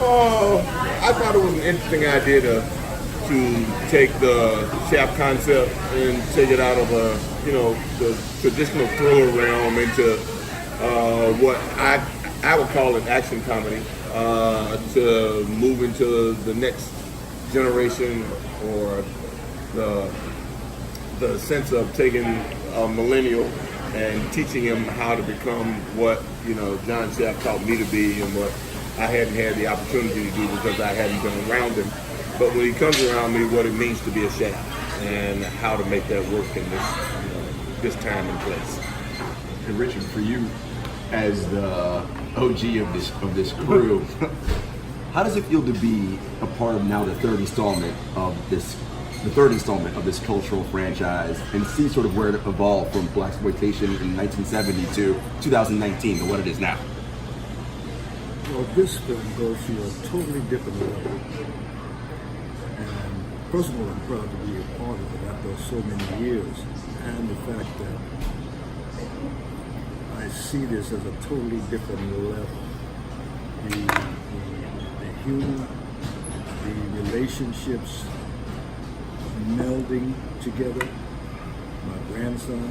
I thought it was an interesting idea to take the Shaft concept and take it out of the traditional thriller realm into what I would call an action comedy, to move into the next generation, or the sense of taking a millennial and teaching him how to become what John Shaft taught me to be, and what I hadn't had the opportunity to do because I hadn't been around him. But when he comes around me, what it means to be a Shaft and how to make that work in this time and place. And Richard, for you as the OG of this crew, how does it feel to be a part of now the third installment of this cultural franchise, and see sort of where it evolved from blaxploitation in 1970 to 2019 to what it is now? Well, this film goes to a totally different level. And first of all, I'm proud to be a part of it after so many years, and the fact that I see this as a totally different level. The humor, the relationships melding together, my grandson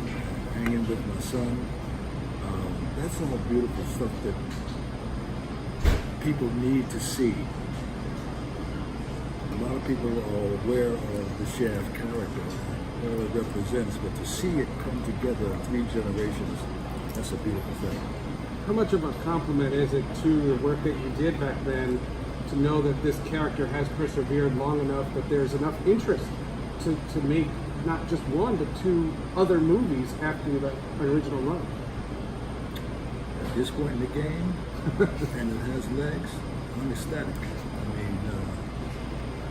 hanging with my son, that's all beautiful stuff that people need to see. A lot of people are aware of the Shaft character, what it represents, but to see it come together in 3 generations, that's a beautiful thing. How much of a compliment is it to the work that you did back then to know that this character has persevered long enough that there's enough interest to make not just 1 but 2 other movies after the original run? At this point in the game, and it has legs, I'm ecstatic. I mean,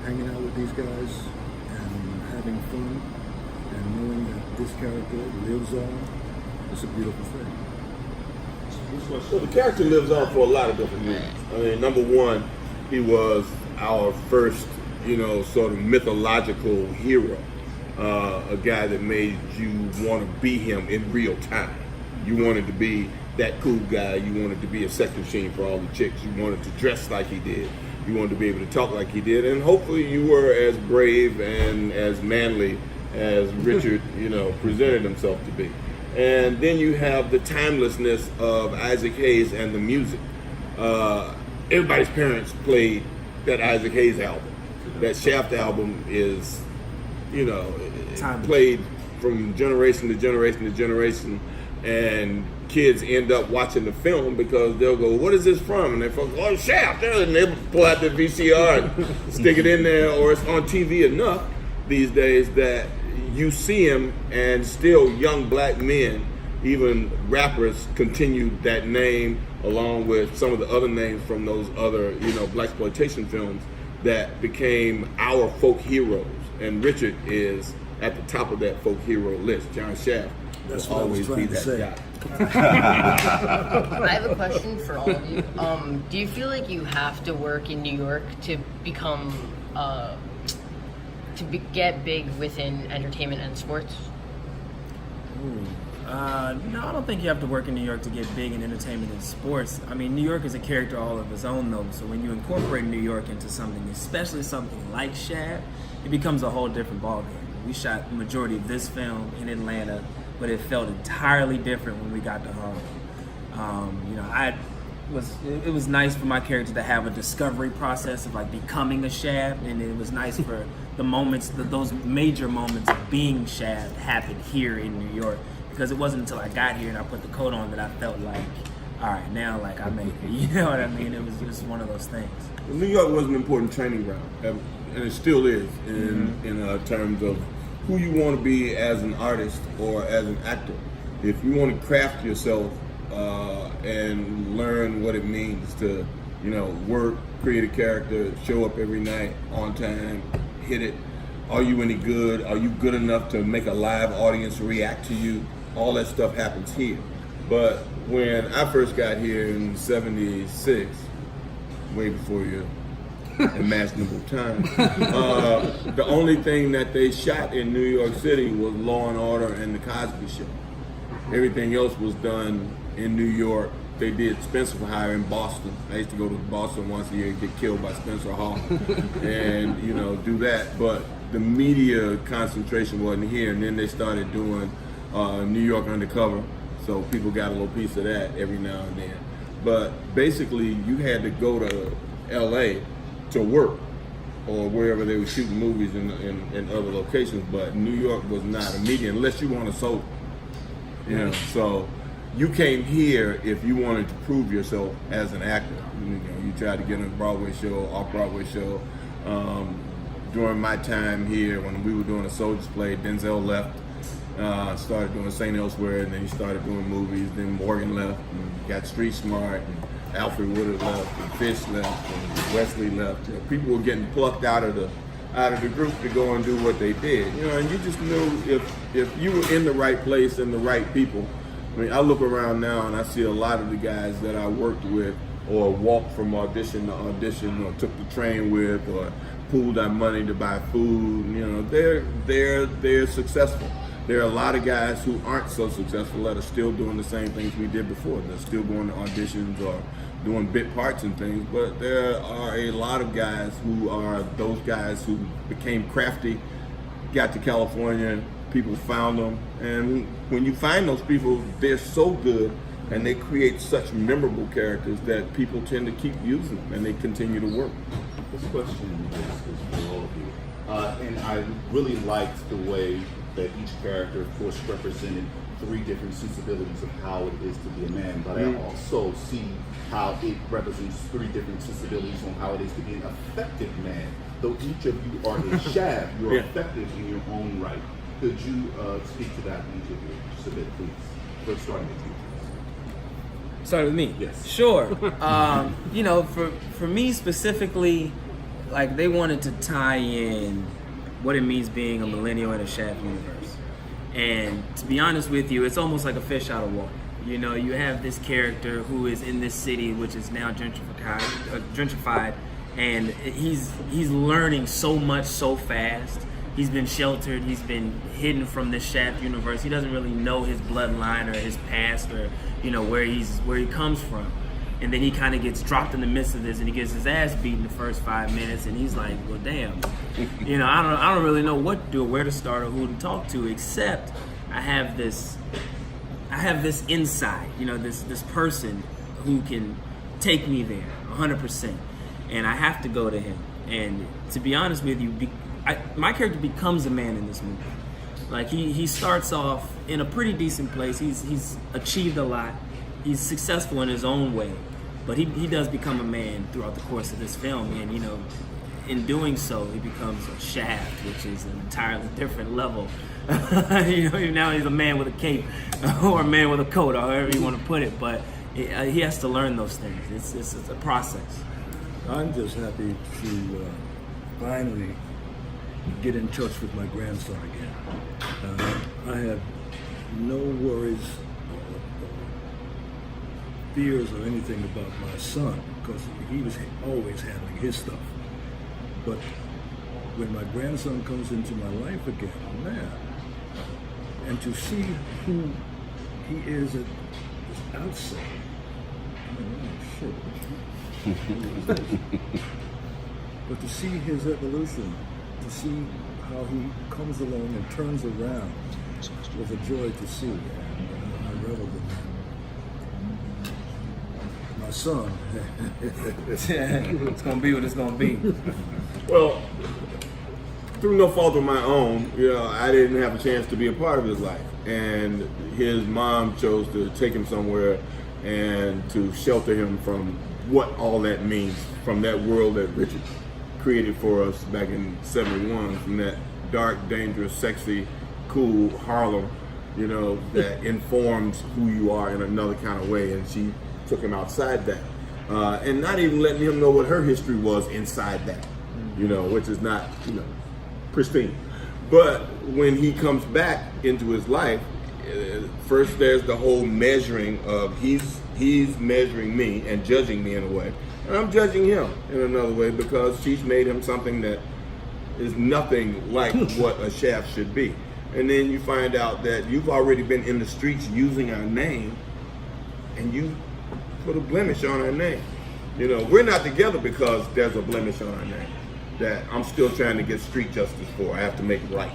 hanging out with these guys and having fun and knowing that this character lives on, it's a beautiful thing. Well, the character lives on for a lot of different reasons. I mean, number one, he was our first, sort of mythological hero. A guy that made you want to be him in real time. You wanted to be that cool guy. You wanted to be a sex machine for all the chicks. You wanted to dress like he did. You wanted to be able to talk like he did. And hopefully you were as brave and as manly as Richard, presented himself to be. And then you have the timelessness of Isaac Hayes and the music. Everybody's parents played that Isaac Hayes album. That Shaft album is, played from generation to generation to generation, and kids end up watching the film because they'll go, "What is this from?" And they go, "Oh, Shaft!" And they pull out the VCR and stick it in there, or it's on TV enough these days that you see him, and still young black men, even rappers, continued that name along with some of the other names from those other, blaxploitation films that became our folk heroes. And Richard is at the top of that folk hero list. John Shaft That's will what I was always trying be to say. that guy. I have a question for all of you. Do you feel like you have to work in New York to become, get big within entertainment and sports? No, I don't think you have to work in New York to get big in entertainment and sports. I mean, New York is a character all of its own, though. So when you incorporate New York into something, especially something like Shaft, it becomes a whole different ballgame. We shot the majority of this film in Atlanta, but it felt entirely different when we got to Harlem. It was nice for my character to have a discovery process of like becoming a Shaft, and it was nice for the moments, those major moments of being Shaft happened here in New York. Because it wasn't until I got here and I put the coat on that I felt like, all right, now like I made it. You know what I mean? It was just one of those things. New York was an important training ground, and it still is in terms of who you want to be as an artist or as an actor. If you want to craft yourself and learn what it means to, work, create a character, show up every night on time, hit it. Are you any good? Are you good enough to make a live audience react to you? All that stuff happens here. But when I first got here in '76, way before your imaginable time, the only thing that they shot in New York City was Law and Order and The Cosby Show. Everything else was done in New York they did Spencer for Hire in Boston. I used to go to Boston once a year and get killed by Spencer Hall, and do that. But the media concentration wasn't here, and then they started doing New York Undercover, so people got a little piece of that every now and then. But basically, you had to go to L.A. to work, or wherever they were shooting movies in other locations. But New York was not a media unless you want a soap. So you came here if you wanted to prove yourself as an actor. You tried to get on a Broadway show, off-Broadway show. During my time here, when we were doing a Soldier's Play, Denzel left, started doing St. Elsewhere, and then he started doing movies. Then Morgan left and got Street Smart, and Alfred Woodard left, and Fish left, and Wesley left. People were getting plucked out of the group to go and do what they did. And you just knew if you were in the right place and the right people. I mean, I look around now and I see a lot of the guys that I worked with, or walked from audition to audition, or took the train with, or pooled our money to buy food. They're successful. There are a lot of guys who aren't so successful that are still doing the same things we did before. They're still going to auditions or doing bit parts and things, but there are a lot of guys who are those guys who became crafty, got to California, people found them, and when you find those people, they're so good and they create such memorable characters that people tend to keep using them and they continue to work. This question is for all of you. And I really liked the way that each character, of course, represented three different sensibilities of how it is to be a man, but I also see how it represents three different sensibilities on how it is to be an effective man. Though each of you are a shaft, you are effective in your own right. Could you speak to that, each of you, just a bit, please? Let's start with you. Start with me? Yes. Sure. For me specifically, like, they wanted to tie in what it means being a millennial in a Shaft universe. And to be honest with you, it's almost like a fish out of water. You have this character who is in this city, which is now gentrified, and he's learning so much so fast. He's been sheltered. He's been hidden from this Shaft universe. He doesn't really know his bloodline or his past or where he comes from. And then he kind of gets dropped in the midst of this, and he gets his ass beaten the first 5 minutes, and he's like, well, damn, I don't really know what to do, or where to start, or who to talk to, except I have this insight, this person who can take me there 100%, and I have to go to him. And to be honest with you, my character becomes a man in this movie. Like, he starts off in a pretty decent place. He's achieved a lot. He's successful in his own way, but he does become a man throughout the course of this film, and in doing so, he becomes a Shaft, which is an entirely different level. Now he's a man with a cape, or a man with a coat, or however you want to put it. But he has to learn those things. It's a process. I'm just happy to finally get in touch with my grandson again. I have no worries, fears or anything about my son, because he was always handling his stuff. But when my grandson comes into my life again, man, and to see who he is at the outset, but to see his evolution, to see how he comes along and turns around, was a joy to see, and I reveled in that. My son. It's gonna be what it's gonna be. Well, through no fault of my own, I didn't have a chance to be a part of his life. And his mom chose to take him somewhere and to shelter him from what all that means, from that world that Richard created for us back in '71, from that dark, dangerous, sexy, cool Harlem, that informs who you are in another kind of way. And she took him outside that, and not even letting him know what her history was inside that, which is not, pristine. But when he comes back into his life, first there's the whole measuring of he's measuring me and judging me in a way, and I'm judging him in another way, because she's made him something that is nothing like what a Shaft should be. And then you find out that you've already been in the streets using our name, and you put a blemish on our name. You know, we're not together because there's a blemish on our name that I'm still trying to get street justice for. I have to make it right.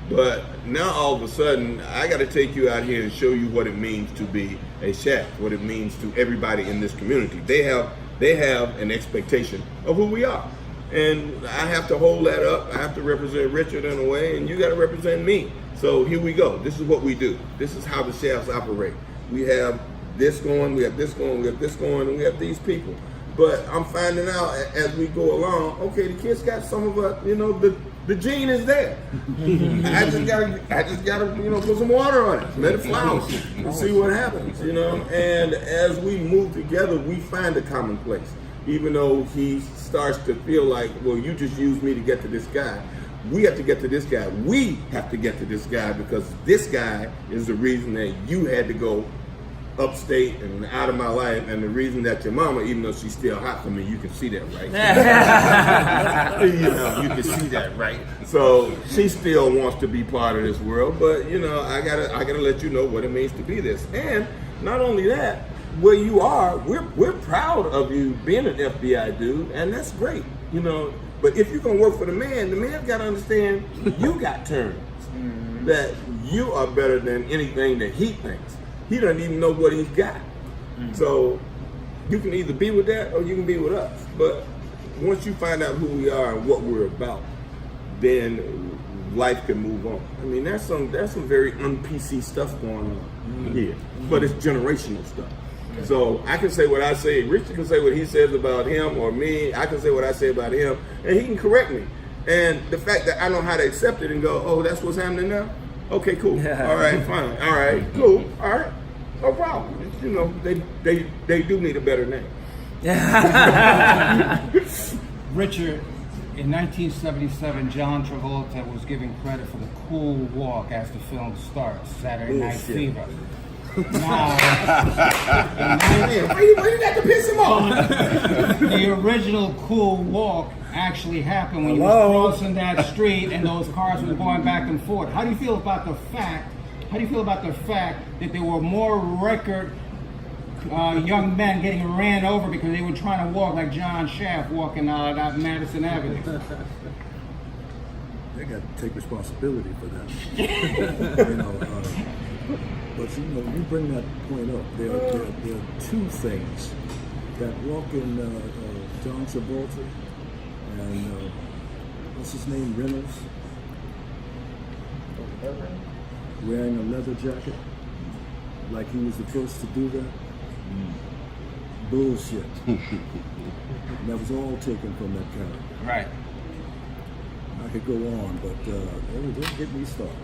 But now all of a sudden, I got to take you out here and show you what it means to be a chef, what it means to everybody in this community. They have an expectation of who we are. And I have to hold that up. I have to represent Richard in a way, and you got to represent me. So here we go. This is what we do. This is how the chefs operate. We have this going, we have this going, we have this going, and we have these people. But I'm finding out as we go along, okay, the kids got some of us, you know, the gene is there. I just gotta, you know, put some water on it, let it flower, and see what happens, you know. And as we move together, we find a common place. Even though he starts to feel like, well, you just used me to get to this guy. We have to get to this guy. We have to get to this guy because this guy is the reason that you had to go upstate and out of my life, and the reason that your mama, even though she's still hot for me, you can see that, right? You know, you can see that, right? So she still wants to be part of this world, but you know, I gotta let you know what it means to be this. And not only that, where you are, we're proud of you being an FBI dude, and that's great, you know. But if you're gonna work for the man's gotta understand you got terms, that you are better than anything that he thinks. He doesn't even know what he's got. So you can either be with that or you can be with us. But once you find out who we are and what we're about, then life can move on. I mean, there's some very un-PC stuff going on here, but it's generational stuff. So I can say what I say, Richard can say what he says about him or me, I can say what I say about him, and he can correct me. And the fact that I know how to accept it and go, oh, that's what's happening now? Okay, cool. All right, fine. All right, cool. All right, no problem. You know, they do need a better name. Richard, in 1977, John Travolta was given credit for the cool walk as the film starts, Saturday Night Fever. Now, why you got to piss him off? the original cool walk actually happened when you were crossing that street and those cars were going back and forth. How do you feel about the fact that there were more record young men getting ran over because they were trying to walk like John Shaft walking out Madison Avenue? They got to take responsibility for that. You know, but you know, you bring that point up. There are two things that walk in John Travolta and what's his name, Reynolds, wearing a leather jacket, like he was the first to do that. Bullshit. That was all taken from that character. Right. I could go on, but don't get me started.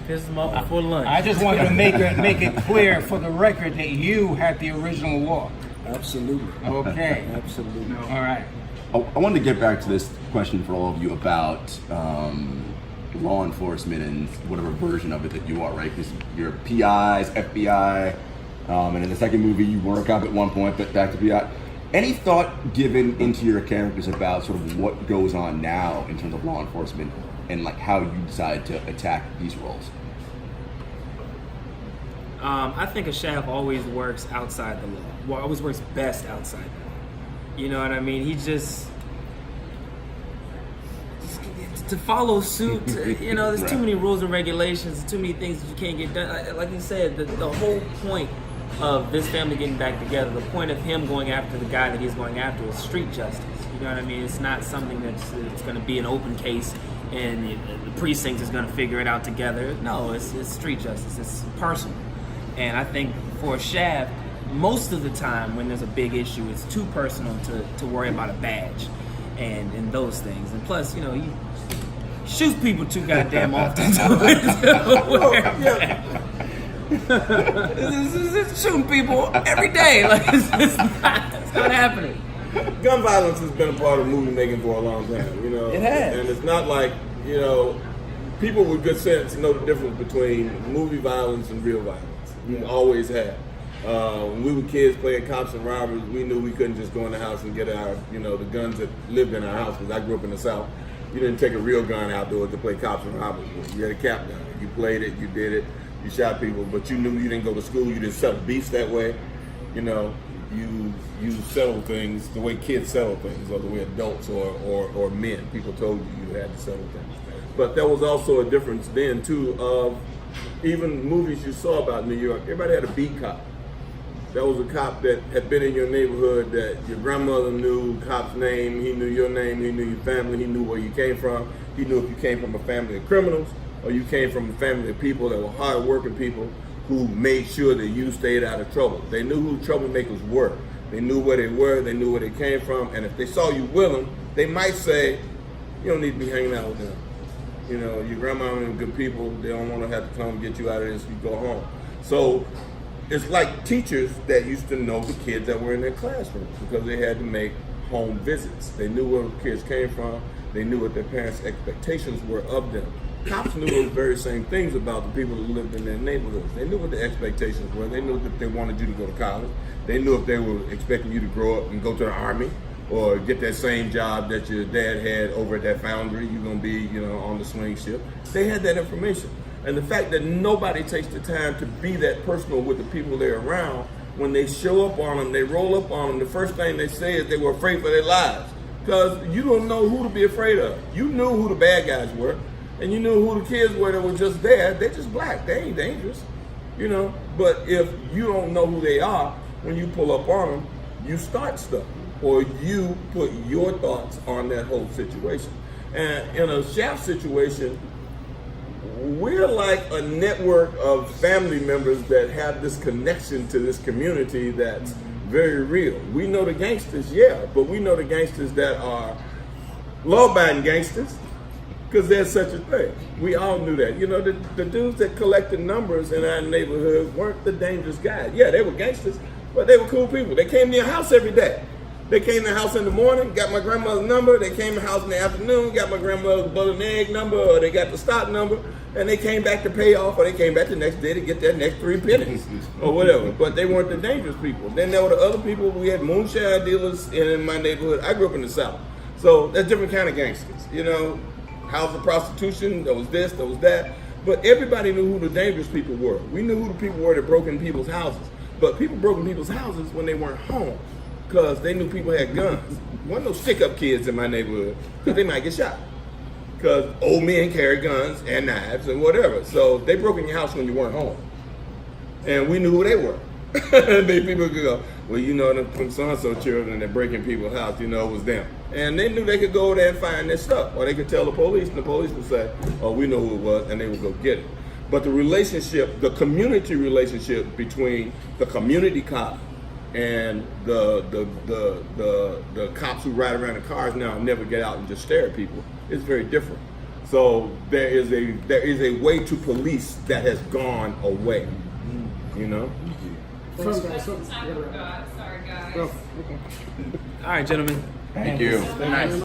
Piss them off before lunch. I just wanted to make it clear for the record that you had the original walk. Absolutely. Okay. Absolutely. All right. I wanted to get back to this question for all of you about law enforcement and whatever version of it that you are, right? Because you're PIs, FBI, and in the second movie you were a cop at one point, but back to PI. Any thought given into your characters about sort of what goes on now in terms of law enforcement and like how you decide to attack these roles? I think a chef always works outside the law. Well, always works best outside the law. You know what I mean? He just to follow suit. You know, there's too many rules and regulations, too many things that you can't get done. Like you said, the whole point of this family getting back together, the point of him going after the guy that he's going after is street justice. You know what I mean? It's not something that's going to be an open case and the precinct is going to figure it out together. No, it's street justice. It's personal. And I think for a Shaft, most of the time when there's a big issue, it's too personal to worry about a badge and those things. And plus, you know, he shoots people too goddamn often. It's shooting people every day. Like it's not happening. Gun violence has been a part of movie making for a long time, you know. It has. And it's not like, you know, people with good sense know the difference between movie violence and real violence. We always have. When we were kids playing cops and robbers, we knew we couldn't just go in the house and get our, you know, the guns that lived in our house, because I grew up in the South. You didn't take a real gun outdoors to play cops and robbers with. You had a cap gun. You played it, you did it. you shot people, but you knew you didn't go to school, you didn't settle beefs that way. You know, you settle things the way kids settle things, or the way adults or men, people told you had to settle things. But there was also a difference then too of even movies you saw about New York, everybody had a beat cop. That was a cop that had been in your neighborhood that your grandmother knew cop's name, he knew your name, he knew your family, he knew where you came from. He knew if you came from a family of criminals or you came from a family of people that were hard-working people who made sure that you stayed out of trouble. They knew who troublemakers were. They knew where they were, they knew where they came from, and if they saw you with them, they might say, you don't need to be hanging out with them. You know, your grandma and good people, they don't want to have to come get you out of this, you go home. So it's like teachers that used to know the kids that were in their classroom because they had to make home visits. They knew where the kids came from. They knew what their parents' expectations were of them. Cops knew those very same things about the people that lived in their neighborhoods. They knew what the expectations were. They knew that they wanted you to go to college. They knew if they were expecting you to grow up and go to the Army or get that same job that your dad had over at that foundry, you're gonna be, you know, on the swing ship. They had that information. And the fact that nobody takes the time to be that personal with the people they're around, when they show up on them, they roll up on them, the first thing they say is they were afraid for their lives. Because you don't know who to be afraid of. You knew who the bad guys were, and you knew who the kids were that were just there. They're just black, they ain't dangerous, you know? But if you don't know who they are, when you pull up on them, you start stuff, or you put your thoughts on that whole situation. And in a Shaft situation, we're like a network of family members that have this connection to this community that's very real. We know the gangsters, yeah, but we know the gangsters that are law-abiding gangsters because there's such a thing. We all knew that. You know, the dudes that collected numbers in our neighborhood weren't the dangerous guys. Yeah, they were gangsters, but they were cool people. They came to your house every day. They came to the house in the morning, got my grandmother's number. They came to the house in the afternoon, got my grandmother's butter and egg number, or they got the stock number, and they came back to pay off, or they came back the next day to get their next 3 pennies, or whatever. But they weren't the dangerous people. Then there were the other people. We had moonshine dealers in my neighborhood. I grew up in the South, so that's different kind of gangsters. You know, house of prostitution, there was this, there was that. But everybody knew who the dangerous people were. We knew who the people were that broke in people's houses. But people broke in people's houses when they weren't home, because they knew people had guns. There wasn't no stick-up kids in my neighborhood, because they might get shot. Because old men carry guns and knives and whatever. So they broke in your house when you weren't home. And we knew who they were. People could go, well, you know, them so-and-so children that break in people's house, you know, it was them. And they knew they could go there and find their stuff. Or they could tell the police, and the police would say, oh, we know who it was, and they would go get it. But the relationship, the community relationship between the community cop and the cops who ride around in cars now and never get out and just stare at people, is very different. So there is a way to police that has gone away. You know? Thanks, guys. Time for God. Sorry, guys. Oh, okay. All right, gentlemen. Thank you. Nice.